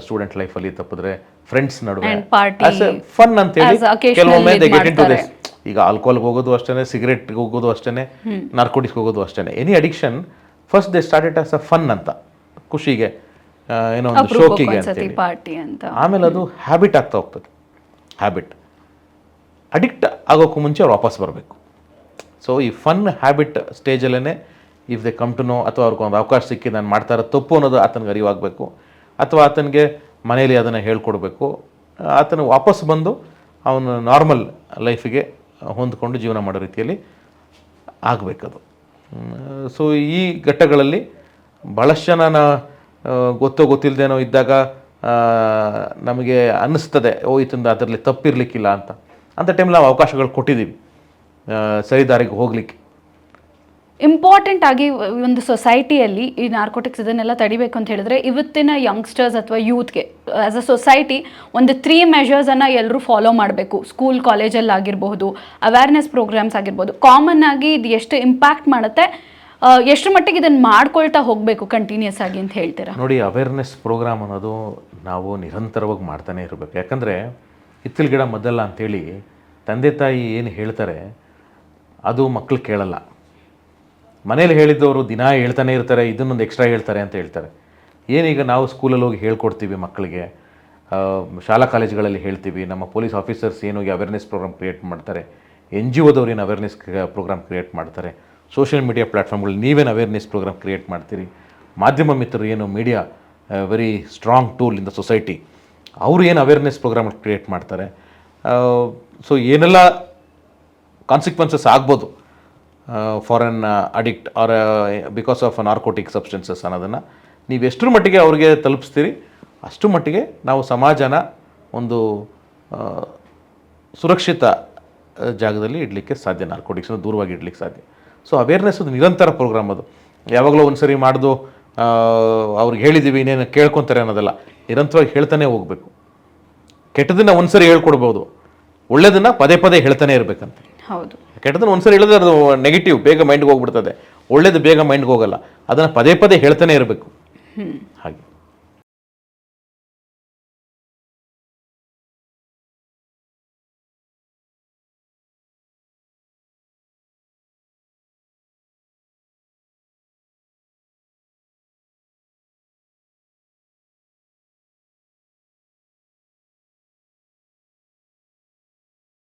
ಸ್ಟೂಡೆಂಟ್ ಲೈಫಲ್ಲಿ ತಪ್ಪಿದ್ರೆ ಫ್ರೆಂಡ್ಸ್ ನಡುವೆ ಆ್ಯಸ್ ಎ ಫನ್ ಅಂತೇಳಿ ಕೆಲವೊಮ್ಮೆ they get into this. ಈಗ ಆಲ್ಕೋಹಾಲ್ಗೆ ಹೋಗೋದು ಅಷ್ಟೇ, ಸಿಗರೇಟ್ಗೆ ಹೋಗೋದು ಅಷ್ಟೇ, ನಾರ್ಕೋಟಿಕ್ಸ್ ಹೋಗೋದು ಅಷ್ಟೇ. Any addiction first they started as a fun ಅಂತ, ಖುಷಿಗೆ, ಏನೋ ಒಂದು ಶೋಕಿಗೆ ಅಂತೇಳಿ. ಆಮೇಲೆ ಅದು ಹ್ಯಾಬಿಟ್ ಆಗ್ತಾ ಹೋಗ್ತದೆ. ಹ್ಯಾಬಿಟ್ ಅಡಿಕ್ಟ್ ಆಗೋಕ್ಕೂ ಮುಂಚೆ ಅವ್ರು ವಾಪಸ್ ಬರಬೇಕು. ಸೊ ಈ ಫನ್ ಹ್ಯಾಬಿಟ್ ಸ್ಟೇಜಲ್ಲೇ if they come to know, ಅಥವಾ ಅವ್ರಿಗೊಂದು ಅವಕಾಶ ಸಿಕ್ಕಿ ನಾನು ಮಾಡ್ತಾ ಇರೋ ತಪ್ಪು ಅನ್ನೋದು ಆತನಿಗೆ ಅರಿವಾಗಬೇಕು, ಅಥವಾ ಆತನಿಗೆ ಮನೇಲಿ ಅದನ್ನು ಹೇಳ್ಕೊಡ್ಬೇಕು. ಆತನ ವಾಪಸ್ ಬಂದು ಅವನು ನಾರ್ಮಲ್ ಲೈಫಿಗೆ ಹೊಂದ್ಕೊಂಡು ಜೀವನ ಮಾಡೋ ರೀತಿಯಲ್ಲಿ ಆಗಬೇಕದು. ಸೊ ಈ ಘಟ್ಟಗಳಲ್ಲಿ ಭಾಳಷ್ಟು ಜನ ಗೊತ್ತಿಲ್ಲದೇನೋ ಇದ್ದಾಗ ನಮಗೆ ಅನ್ನಿಸ್ತದೆ, ಈತಂದು ಅದರಲ್ಲಿ ತಪ್ಪಿರಲಿಕ್ಕಿಲ್ಲ ಅಂತ. ಅಂಥ ಟೈಮಲ್ಲಿ ನಾವು ಅವಕಾಶಗಳು ಕೊಟ್ಟಿದ್ದೀವಿ ಸರಿದಾರಿಗೆ ಹೋಗಲಿಕ್ಕೆ. ಇಂಪಾರ್ಟೆಂಟ್ ಆಗಿ ಒಂದು ಸೊಸೈಟಿಯಲ್ಲಿ ಈ ನಾರ್ಕೋಟಿಕ್ಸ್ ಇದನ್ನೆಲ್ಲ ತಡಿಬೇಕು ಅಂತ ಹೇಳಿದ್ರೆ ಇವತ್ತಿನ ಯಂಗ್ಸ್ಟರ್ಸ್ ಅಥವಾ ಯೂತ್ಗೆ ಆ್ಯಸ್ ಅ ಸೊಸೈಟಿ ಒಂದು 3 ಮೆಷರ್ಸನ್ನು ಎಲ್ಲರೂ ಫಾಲೋ ಮಾಡಬೇಕು. ಸ್ಕೂಲ್ ಕಾಲೇಜಲ್ಲಿ ಆಗಿರಬಹುದು, ಅವೇರ್ನೆಸ್ ಪ್ರೋಗ್ರಾಮ್ಸ್ ಆಗಿರ್ಬೋದು. ಕಾಮನ್ ಆಗಿ ಇದು ಎಷ್ಟು ಇಂಪ್ಯಾಕ್ಟ್ ಮಾಡುತ್ತೆ, ಎಷ್ಟು ಮಟ್ಟಿಗೆ ಇದನ್ನು ಮಾಡ್ಕೊಳ್ತಾ ಹೋಗಬೇಕು ಕಂಟಿನ್ಯೂಸ್ ಆಗಿ ಅಂತ ಹೇಳ್ತೀರಾ? ನೋಡಿ, ಅವೇರ್ನೆಸ್ ಪ್ರೋಗ್ರಾಮ್ ಅನ್ನೋದು ನಾವು ನಿರಂತರವಾಗಿ ಮಾಡ್ತಾನೆ ಇರಬೇಕು. ಯಾಕಂದರೆ ಹಿತ್ತಲ ಗಿಡ ಮೊದಲ ಅಂಥೇಳಿ ತಂದೆ ತಾಯಿ ಏನು ಹೇಳ್ತಾರೆ ಅದು ಮಕ್ಕಳು ಕೇಳಲ್ಲ. ಮನೇಲಿ ಹೇಳಿದ್ದವರು ದಿನ ಹೇಳ್ತಾನೆ ಇರ್ತಾರೆ, ಇದನ್ನೊಂದು ಎಕ್ಸ್ಟ್ರಾ ಹೇಳ್ತಾರೆ ಅಂತ ಹೇಳ್ತಾರೆ. ಏನೀಗ ನಾವು ಸ್ಕೂಲಲ್ಲಿ ಹೋಗಿ ಹೇಳ್ಕೊಡ್ತೀವಿ ಮಕ್ಕಳಿಗೆ, ಶಾಲಾ ಕಾಲೇಜುಗಳಲ್ಲಿ ಹೇಳ್ತೀವಿ, ನಮ್ಮ ಪೊಲೀಸ್ ಆಫೀಸರ್ಸ್ ಏನೋಗಿ ಅವೇರ್ನೆಸ್ ಪ್ರೋಗ್ರಾಮ್ ಕ್ರಿಯೇಟ್ ಮಾಡ್ತಾರೆ, NGOದವ್ರು ಏನು ಅವೇರ್ನೆಸ್ ಪ್ರೋಗ್ರಾಮ್ ಕ್ರಿಯೇಟ್ ಮಾಡ್ತಾರೆ, ಸೋಷಿಯಲ್ ಮೀಡಿಯಾ ಪ್ಲ್ಯಾಟ್ಫಾರ್ಮ್ಗಳು ನೀವೇನು ಅವೇರ್ನೆಸ್ ಪ್ರೋಗ್ರಾಮ್ ಕ್ರಿಯೇಟ್ ಮಾಡ್ತೀರಿ, ಮಾಧ್ಯಮ ಮಿತ್ರರು ಏನು media very strong tool in the society, ಅವರು ಏನು ಅವೇರ್ನೆಸ್ ಪ್ರೋಗ್ರಾಮ್ ಕ್ರಿಯೇಟ್ ಮಾಡ್ತಾರೆ. ಸೊ ಏನೆಲ್ಲ ಕಾನ್ಸಿಕ್ವೆನ್ಸಸ್ ಆಗ್ಬೋದು for an addict or because of narcotic substances ಅನ್ನೋದನ್ನು ನೀವು ಎಷ್ಟರ ಮಟ್ಟಿಗೆ ಅವ್ರಿಗೆ ತಲುಪಿಸ್ತೀರಿ ಅಷ್ಟು ಮಟ್ಟಿಗೆ ನಾವು ಸಮಾಜನ ಒಂದು ಸುರಕ್ಷಿತ ಜಾಗದಲ್ಲಿ ಇಡಲಿಕ್ಕೆ ಸಾಧ್ಯ, ನಾರ್ಕೋಟಿಕ್ಸ್ನ ದೂರವಾಗಿ ಇಡಲಿಕ್ಕೆ ಸಾಧ್ಯ. ಸೊ ಅವೇರ್ನೆಸ್ ಅದು ನಿರಂತರ ಪ್ರೋಗ್ರಾಮ್. ಅದು ಯಾವಾಗಲೂ ಒಂದು ಸರಿ ಮಾಡೋದು ಅವ್ರಿಗೆ ಹೇಳಿದ್ದೀವಿ ಇನ್ನೇನು ಕೇಳ್ಕೊತಾರೆ ಅನ್ನೋದಲ್ಲ, ನಿರಂತರವಾಗಿ ಹೇಳ್ತಾನೆ ಹೋಗಬೇಕು. ಕೆಟ್ಟದನ್ನ ಒಂದ್ಸರಿ ಹೇಳ್ಕೊಡ್ಬೋದು, ಒಳ್ಳೇದನ್ನ ಪದೇ ಪದೇ ಹೇಳ್ತಾನೆ ಇರಬೇಕಂತ. ಹೌದು. ಕೆಟ್ಟದನ್ನ ಒಂದ್ಸರಿ ಹೇಳಿದ್ರೆ ಅದು ನೆಗೆಟಿವ್ ಬೇಗ ಮೈಂಡ್ಗೆ ಹೋಗ್ಬಿಡ್ತದೆ, ಒಳ್ಳೇದು ಬೇಗ ಮೈಂಡ್ಗೆ ಹೋಗಲ್ಲ. ಅದನ್ನು ಪದೇ ಪದೇ ಹೇಳ್ತಾನೆ ಇರಬೇಕು ಹಾಗೆ.